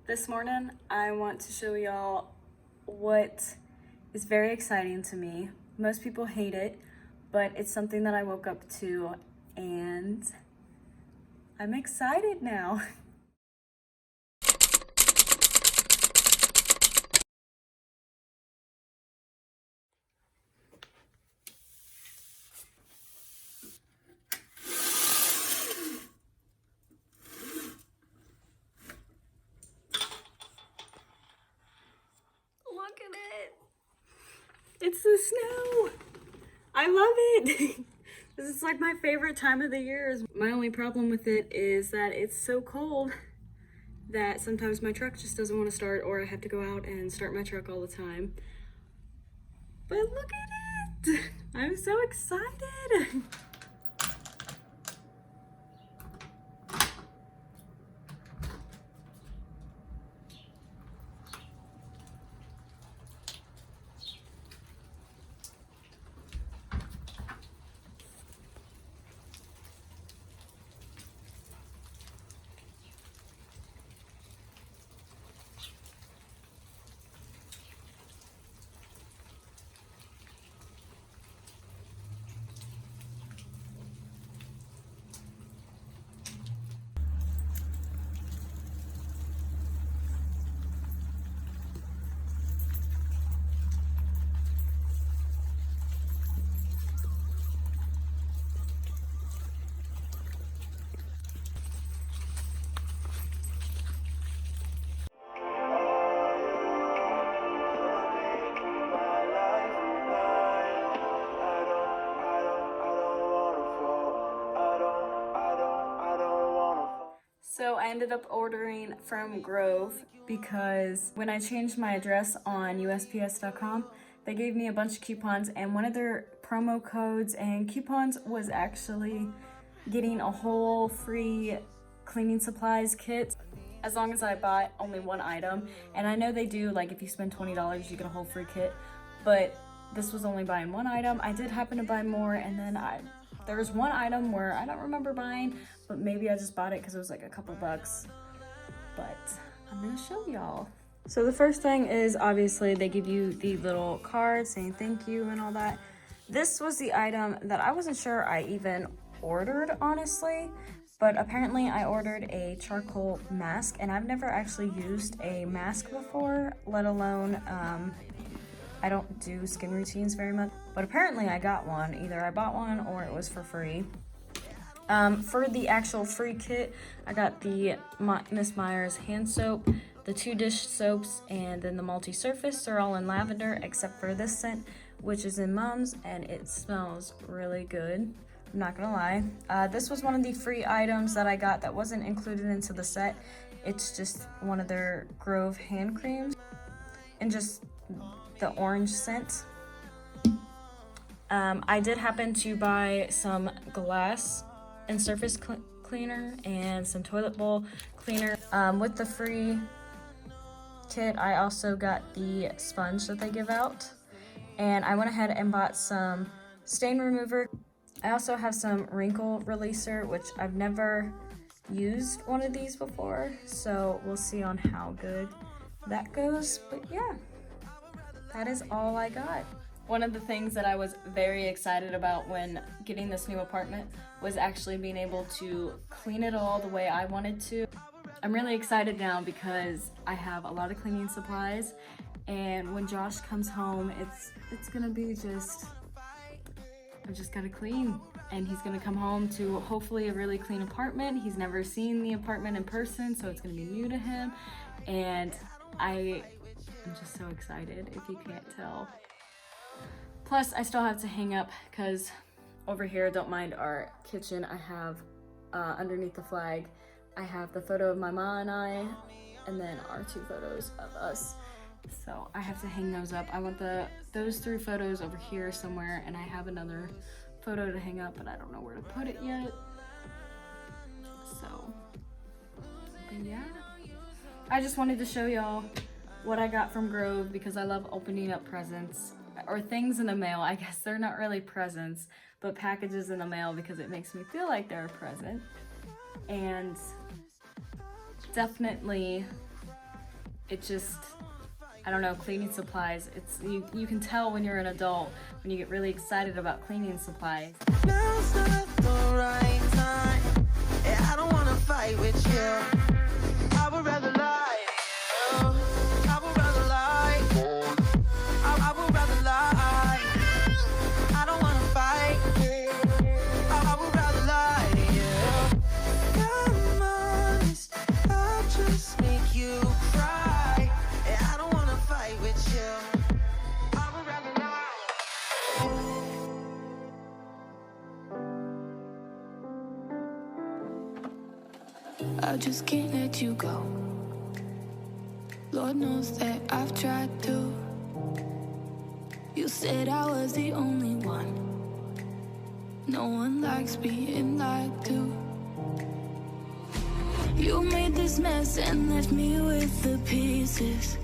This morning, I want to show y'all what is very exciting to me. Most people hate it, but it's something that I woke up to and I'm excited now. Look at it. It's the snow. I love it. This is like my favorite time of the year. My only problem with it is that it's so cold that sometimes my truck just doesn't want to start, or I have to go out and start my truck all the time. But look at it. I'm so excited. So I ended up ordering from Grove because when I changed my address on USPS.com, they gave me a bunch of coupons, and one of their promo codes and coupons was actually getting a whole free cleaning supplies kit as long as I bought only one item. And I know they do, like, if you spend $20, you get a whole free kit, but this was only buying one item. I did happen to buy more, and then there was one item where I don't remember buying, but maybe I just bought it because it was like a couple bucks. But I'm gonna show y'all. So the first thing is, obviously, they give you the little card saying thank you and all that. This was the item that I wasn't sure I even ordered, honestly, but apparently I ordered a charcoal mask, and I've never actually used a mask before, let alone, I don't do skin routines very much, but apparently I got one. Either I bought one or it was for free. For the actual free kit, I got the Miss Meyer's hand soap, the 2 dish soaps, and then the multi-surface. They're all in lavender except for this scent, which is in Mom's, and it smells really good. I'm not gonna lie. This was one of the free items that I got that wasn't included into the set. It's just one of their Grove hand creams and just the orange scent. I did happen to buy some glass and surface cleaner and some toilet bowl cleaner. With the free kit, I also got the sponge that they give out, and I went ahead and bought some stain remover. I also have some wrinkle releaser, which I've never used one of these before, so we'll see on how good that goes. But yeah, that is all I got. One of the things that I was very excited about when getting this new apartment was actually being able to clean it all the way I wanted to. I'm really excited now because I have a lot of cleaning supplies, and when Josh comes home, it's gonna be I just gotta clean, and he's gonna come home to hopefully a really clean apartment. He's never seen the apartment in person, so it's gonna be new to him, and I'm just so excited, if you can't tell. Plus, I still have to hang up, because over here, don't mind our kitchen, I have underneath the flag, I have the photo of my mom and I, and then our 2 photos of us. So I have to hang those up. I want those 3 photos over here somewhere, and I have another photo to hang up, but I don't know where to put it yet. So, but yeah. I just wanted to show y'all what I got from Grove because I love opening up presents or things in the mail. I guess they're not really presents, but packages in the mail, because it makes me feel like they're a present. And definitely it just, I don't know, cleaning supplies. It's you can tell when you're an adult when you get really excited about cleaning supplies. Now's not the right time. Yeah, I don't wanna fight with you. I would rather lie to you. I would rather lie. I would rather lie. I don't wanna fight. I would rather lie to you. I'm honest, I'll just make you cry. Yeah, I don't wanna fight with you. I would rather lie. I just can't let you go. Lord knows that I've tried to. You said I was the only one. No one likes being lied to. You made this mess and left me with the pieces.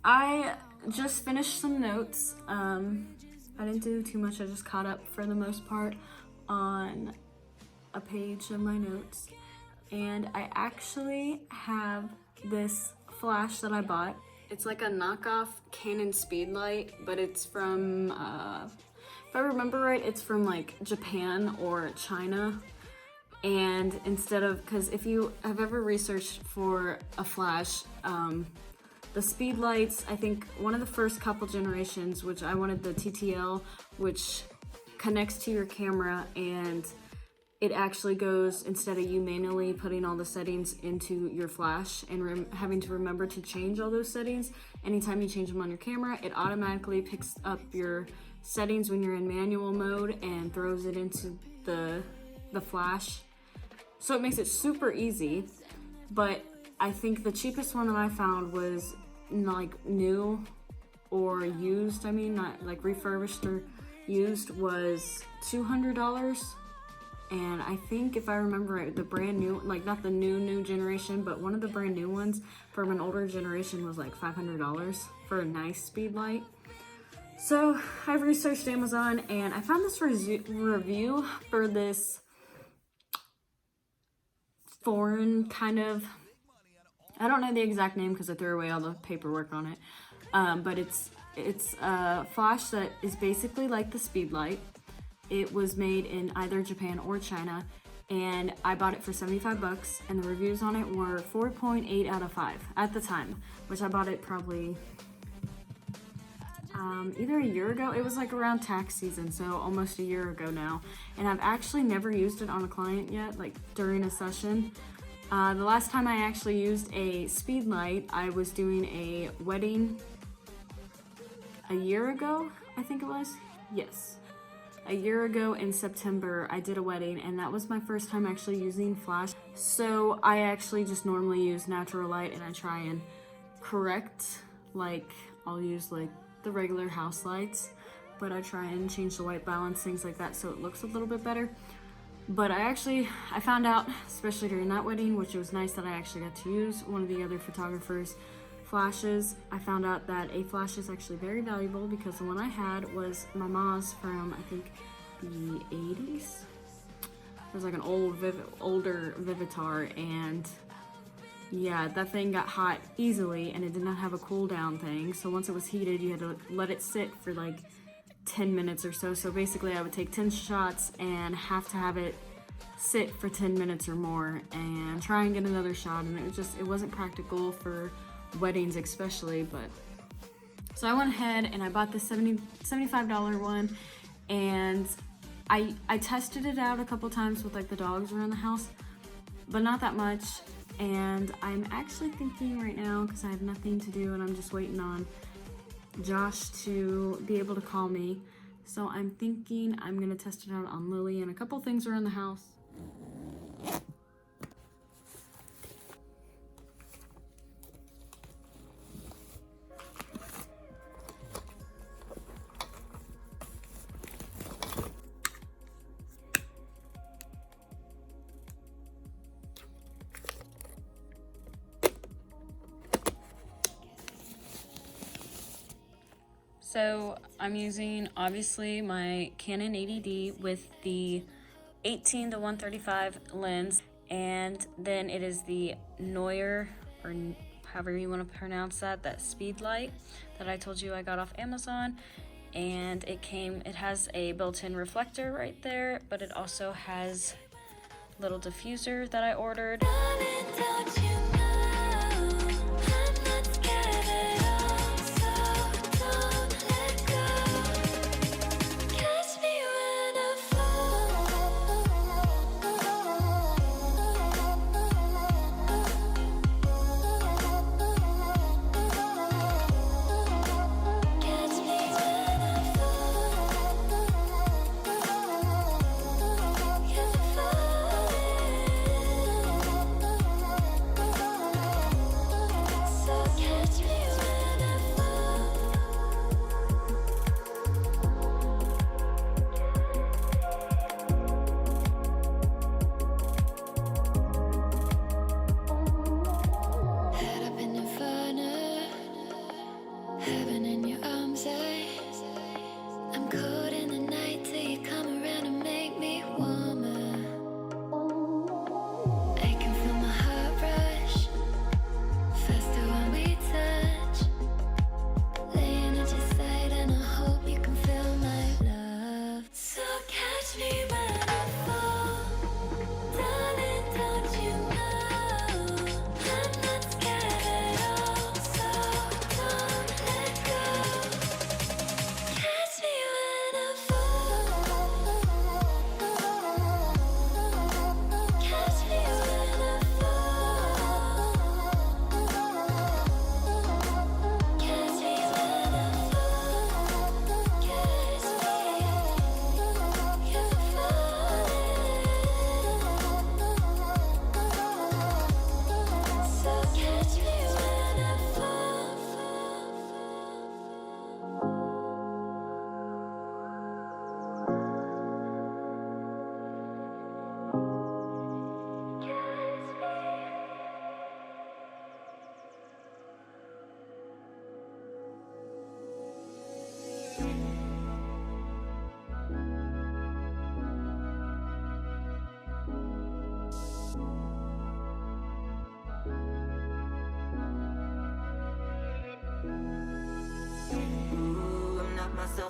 I just finished some notes. I didn't do too much. I just caught up for the most part on a page of my notes. And I actually have this flash that I bought. It's like a knockoff Canon Speedlight, but it's from, if I remember right, it's from like Japan or China. And instead of, because if you have ever researched for a flash, the Speedlights, I think one of the first couple generations, which I wanted the TTL, which connects to your camera and it actually goes, instead of you manually putting all the settings into your flash and having to remember to change all those settings, anytime you change them on your camera, it automatically picks up your settings when you're in manual mode and throws it into the flash. So it makes it super easy, but I think the cheapest one that I found was like new or used, I mean, not like refurbished or used, was $200. And I think if I remember right, the brand new, like not the new generation, but one of the brand new ones from an older generation was like $500 for a nice speed light. So I've researched Amazon and I found this review for this foreign kind of, I don't know the exact name because I threw away all the paperwork on it, but it's a flash that is basically like the Speedlight. It was made in either Japan or China, and I bought it for 75 bucks, and the reviews on it were 4.8 out of 5 at the time, which I bought it probably either a year ago. It was like around tax season, so almost a year ago now, and I've actually never used it on a client yet, like during a session. The last time I actually used a speed light, I was doing a wedding a year ago, I think it was. Yes. A year ago in September, I did a wedding, and that was my first time actually using flash. So I actually just normally use natural light, and I try and correct, like I'll use like the regular house lights, but I try and change the white balance, things like that, so it looks a little bit better. But I found out, especially during that wedding, which was nice that I actually got to use one of the other photographers' flashes. I found out that a flash is actually very valuable because the one I had was my mom's from, I think, the 80s. It was like an older Vivitar, and yeah, that thing got hot easily and it did not have a cool down thing. So once it was heated, you had to let it sit for like 10 minutes or so. So basically I would take 10 shots and have to have it sit for 10 minutes or more and try and get another shot, and it wasn't practical for weddings especially. But so I went ahead and I bought the $75 one, and I tested it out a couple times with like the dogs around the house, but not that much. And I'm actually thinking right now, because I have nothing to do and I'm just waiting on Josh to be able to call me, so I'm thinking I'm gonna test it out on Lily and a couple things around the house. So I'm using obviously my Canon 80D with the 18 to 135 lens, And then it is the Neuer, or however you want to pronounce that speed light that I told you I got off Amazon. And it has a built-in reflector right there, but it also has a little diffuser that I ordered.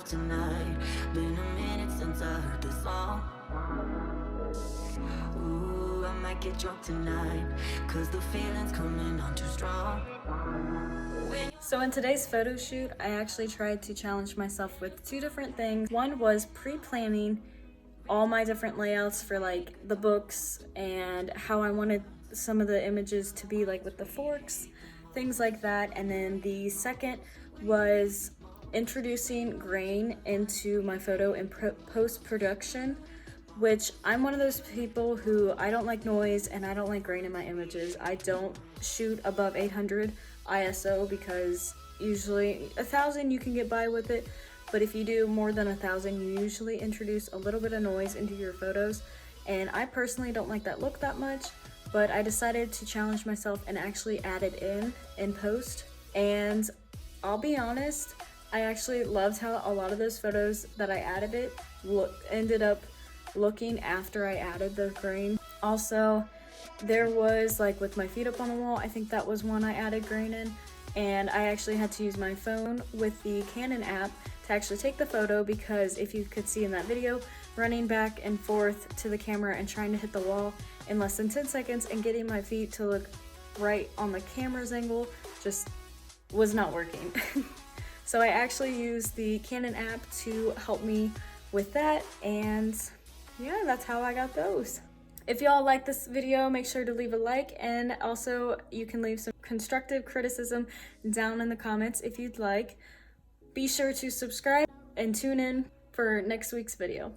Tonight, been a minute since I heard this song. Ooh, I might get drunk tonight, cause the feeling's coming on too strong. So in today's photo shoot, I actually tried to challenge myself with two different things. One was pre-planning all my different layouts for like the books and how I wanted some of the images to be, like with the forks, things like that. And then the second was introducing grain into my photo in post-production, which I'm one of those people who I don't like noise and I don't like grain in my images. I don't shoot above 800 ISO because usually 1,000 you can get by with it, but if you do more than 1,000 you usually introduce a little bit of noise into your photos, and I personally don't like that look that much. But I decided to challenge myself and actually add it in post, and I'll be honest, I actually loved how a lot of those photos that I added ended up looking after I added the grain. Also, there was, like with my feet up on the wall, I think that was one I added grain in, and I actually had to use my phone with the Canon app to actually take the photo, because if you could see in that video, running back and forth to the camera and trying to hit the wall in less than 10 seconds and getting my feet to look right on the camera's angle just was not working. So I actually used the Canon app to help me with that, and yeah, that's how I got those. If y'all like this video, make sure to leave a like, and also you can leave some constructive criticism down in the comments if you'd like. Be sure to subscribe and tune in for next week's video.